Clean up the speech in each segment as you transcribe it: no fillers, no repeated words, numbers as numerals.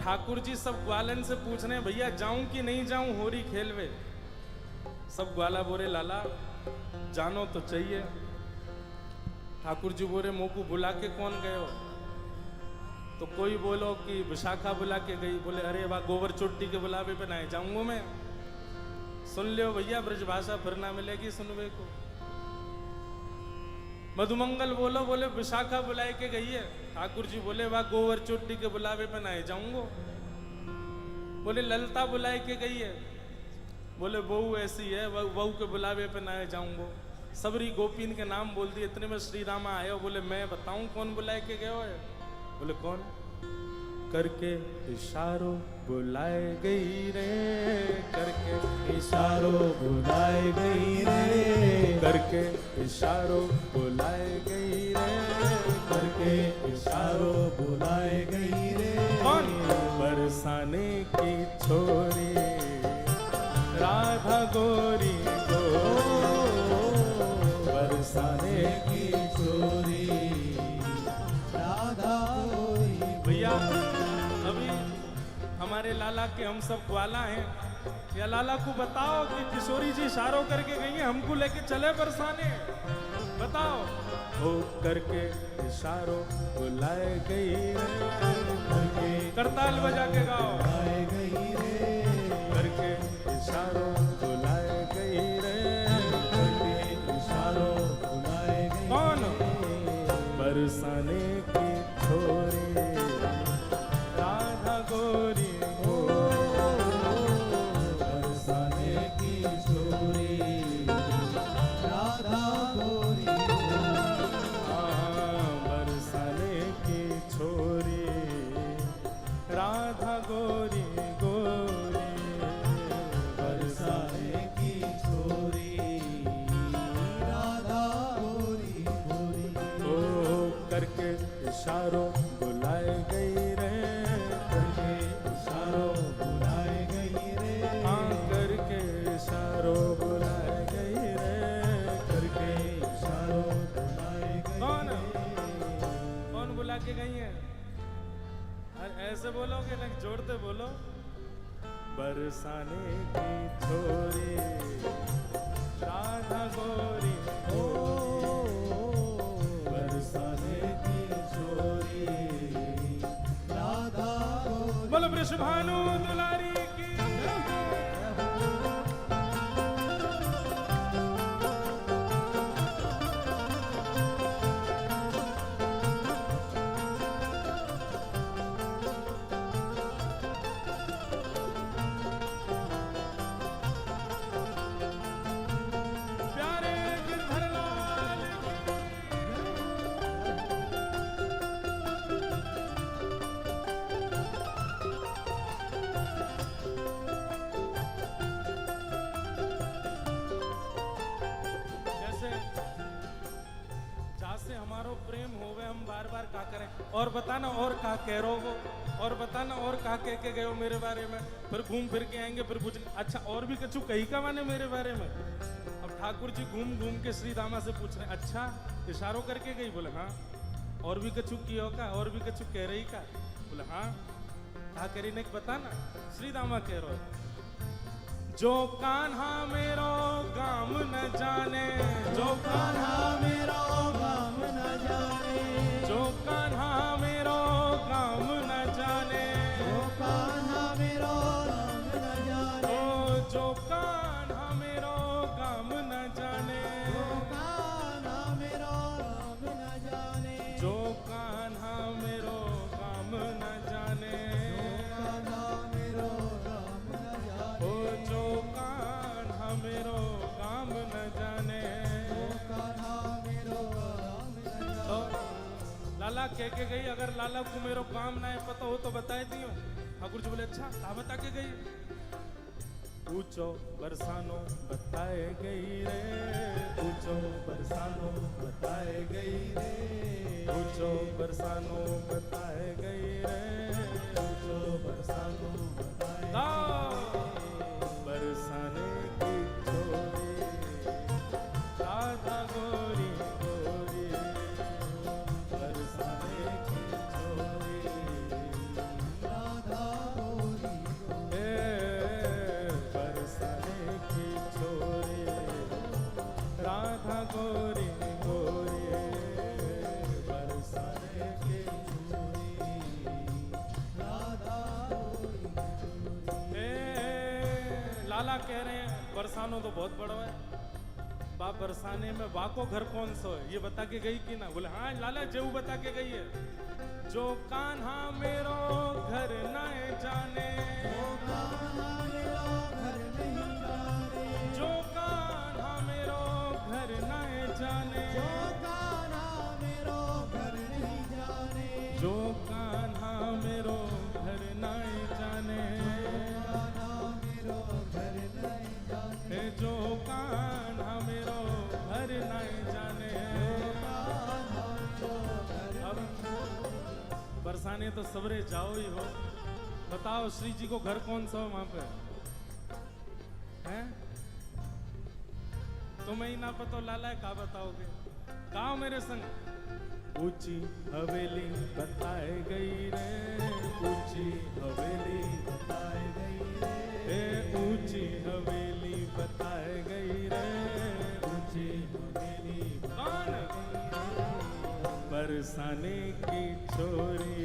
ठाकुर जी सब ग्वालन से पूछ रहे हैं भैया जाऊं कि नहीं जाऊं होरी खेलवे। सब ग्वाला बोरे लाला जानो तो चाहिए। ठाकुर जी बोरे मोकू बुला के कौन गए हो? तो कोई बोलो कि विशाखा बुला के गई। बोले अरे वाह गोबर चोटी के बुलावे पे ना जाऊंगा मैं। सुन लियो भैया ब्रजभाषा फिर ना मिलेगी सुनवे को। मधुमंगल बोलो बोले विशाखा बुलाए के गई है। ठाकुर जी बोले वाह गोबर चोटी के बुलावे पे ना जाऊंगा। बोले ललता बुलाए के गई है। बोले बहू ऐसी है बहू के बुलावे पे ना जाऊंगा। सबरी गोपीन के नाम बोल दिए। इतने में श्री रामा आए हो। बोले मैं बताऊं कौन बुलाए के गए हो? बोले कौन? करके इशारों बुलाए गई रे, करके इशारों बुलाए गई रे, करके इशारों बुलाए गई रे, करके इशारों बुलाए गई रे। कौन? बरसाने की छोरी राधा गोरी गो, बरसाने की छोरी राधा गोरी। भैया अभी हमारे लाला के हम सब ग्वाला हैं। या लाला को बताओ कि किशोरी जी इशारों करके गई हैं हमको लेके चले बरसाने। बताओ। हो करके इशारों बुलाए गई रे, करताल बजा के गाओ। बुलाए गई रे, करके इशारों बुलाए गई रे, करके इशारों बुलाए गई। कौन? बरसाने की छोरी राधा गोरी हो, बरसाने की छोरी राधा गोरी। बरसाने की छोरी राधा गोरी गोरी, बरसाने की छोरी राधा गोरी गोरी। ओ करके इशारों बुलाए गई रे, करके इशारों बुलाए गई रे, हाँ करके इशारों बुलाए गई रे, करके इशारों बुलाए गई। कौन? कौन बुला के गई है? अरे ऐसे बोलोगे ना जोड़ते बोलो। बरसाने की छोरी राधा गोरी ओ बरसाने की छोरी राधा गोरी। बोलो वृषभानु दुलारी की। प्यारे गिरधरलाल जैसे जासे हमारो प्रेम होवे हम बार बार का करें। और बताना और का कह रहो हो, और बताना और का कह के गए हो मेरे बारे में। फिर घूम फिर के आएंगे फिर पूछ अच्छा और भी कछु कही का माने मेरे बारे में। अब ठाकुर जी घूम घूम के श्री दामा से पूछ रहे अच्छा इशारों करके गई? बोले हाँ। और भी कछु कियो का? और भी कछु कह रही का? बोले हाँ। कहा करी ने बताना। श्री दामा कह रहे हो जो कान्हा मेरो गाम न जाने, जो कान्हा मेरो गाम न जाने, जो कान्हा मेरो गाम न जाने, जो कान्हा मेरो नाम न जाने, ओ जो कान्हा मेरो गाम न जाने, जो कान्हा मेरो नाम न जाने, जो कान्हा मेरो गाम न जाने, कान्हा मेरो नाम न जाने, ओ जो कान्हा मेरो गाम न जाने। कान्हा मेरो नाम न तो जाने। लाला कह के गई अगर लाला को मेरो काम ना है पता हो तो बताए दियो। ठाकुर जी बोले अच्छा कहा बता के गई? पूछो बरसानो बताए गई रे, पूछो बरसानो बताए गई रे, पूछो बरसानो बताए गई रे, पूछो बरसानो बताए गई। बरसाने की छोरी राधा गोरी गोरी, बरसाने की छोरी राधा कह रहे हैं बरसानो तो बहुत बड़ा है, बा बरसाने में बा को घर कौन सा है ये बता के गई कि ना? बोले हाँ लाला जेऊ बता के गई है। जो कान्हा मेरो घर न जाने, जो कान्हा मेरो घर नहीं जाने, जो कान्हा मेरो घर न जाने, जो कान्हा मेरो घर नहीं जाने, जो कान्हा मेरो घर न जाने, कान्हा मेरो घर नहीं जाने, हे जो कान्हा मेरो घर न जाने। अब बरसाने तो सवरे जाओ ही हो, बताओ श्री जी को घर कौन सा हो वहां पे हैं? तुम्हें ही ना पता लाला का बताओगे? गाओ मेरे संग। ऊंची हवेली बताए गई रे, ऊंची हवेली बताए गई रे, ए ऊंची हवेली बताए गई रे, ऊंची हवेली कौन? बरसाने की छोरी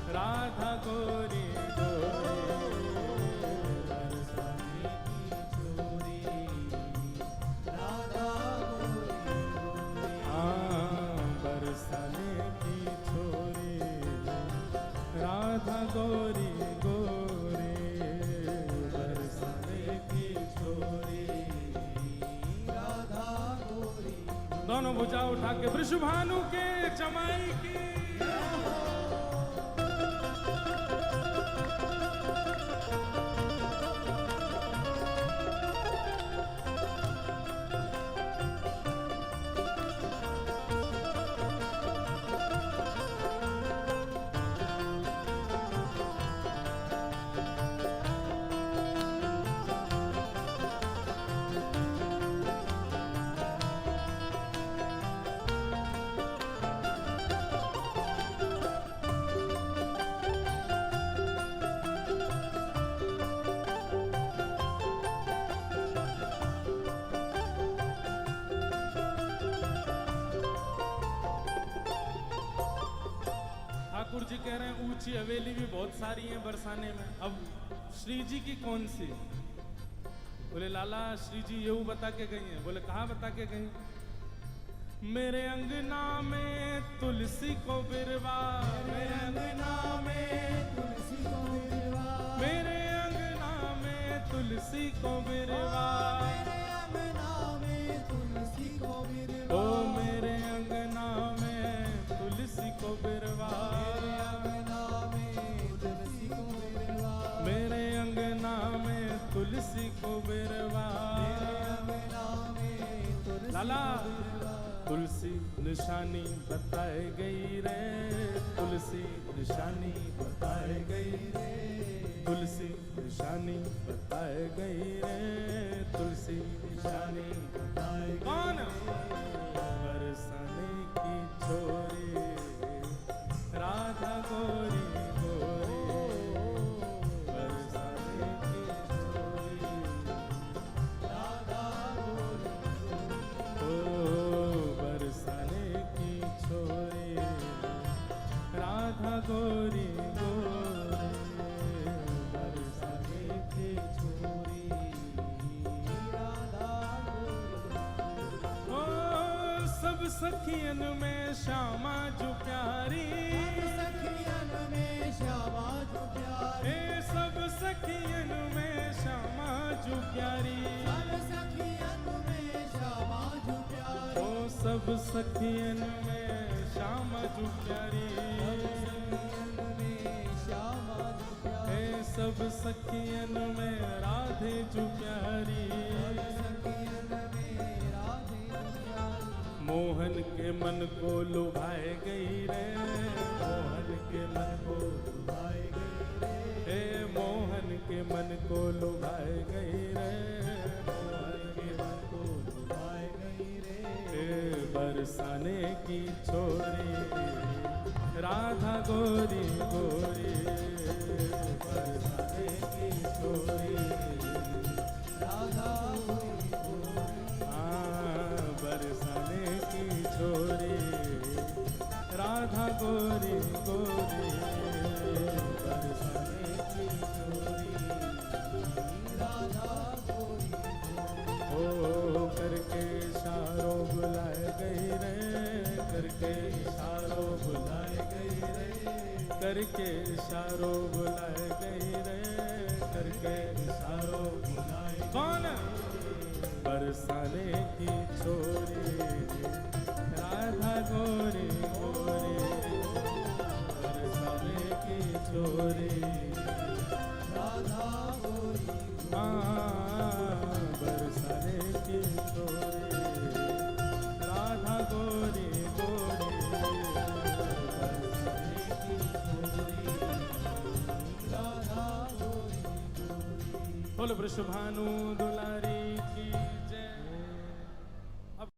राधा गोरी गोरी, बरसाने की छोरी राधा गोरी गोरी, हाँ बरसाने की छोरी राधा गोरी गोरी, बरसाने की छोरी राधा गोरी। दोनों भुजा उठा के वृषभानु के जमाई की। ठाकुर जी कह रहे हैं ऊंची हवेली भी बहुत सारी हैं बरसाने में, अब श्री जी की कौन सी? बोले लाला श्री जी ये बता के गई हैं। बोले कहाँ बता के गई? मेरे अंगना में तुलसी को बिरवा, मेरे अंगना में तुलसी को बिरवा, मेरे अंगना में तुलसी को बिरवा, मेरे अंगना में तुलसी को बिरवा, ओ मेरे अंगना में तुलसी को बिरवा, मेरे अंगना में तुलसी को बिरवा, मेरे अंगना में तुलसी को बिरवा। लाला तुलसी निशानी बताए गई रे, तुलसी निशानी बताए गई रे, तुलसी निशानी बताए गई रे, तुलसी निशानी बताए गई। कौन? बरसाने की छोरी राधा गोरी गोरी, बरसाने की छोरी राधा गोरी ओ बरसाने की छोरी राधा गोरी गोरी, बरसाने की छोरी राधा गोरी। ओ सब सखियन में श्यामा जो प्यारी, सखियन में श्यामा जो प्यारी, ए सब सखियन में श्यामा जो प्यारी, सब सखियन में श्यामा जो प्यारी, ओ सब सखियन में श्यामा जो प्यारी, सखियन में श्यामा जो प्यारी, ए सब सखियन में राधे जो प्यारी, सखियन में राधे जो प्यारी, मोहन के मन को लुभाए गई रे, मोहन के मन को लुभाए गई रे, हे मोहन के मन को लुभाए गई रे, मोहन के मन को लुभाए गई रे, हे बरसाने की छोरी राधा गोरी गोरी, बरसाने की छोरी राधा गोरी गोरी, हाँ बरसाने की छोरी राधा गोरी गोरी, बरसाने की छोरी राधा करके इशारों बुलाए गई रे, करके इशारों बुलाए। कौन? बरसाने की छोरी राधा गोरी गोरी, बरसाने की छोरी राधा गोरी बरसाने की छोरी राधा गोरी गोरी, बरसाने की छोरी राधा गोरी गोरी। बोल वृषभानु दुलारी की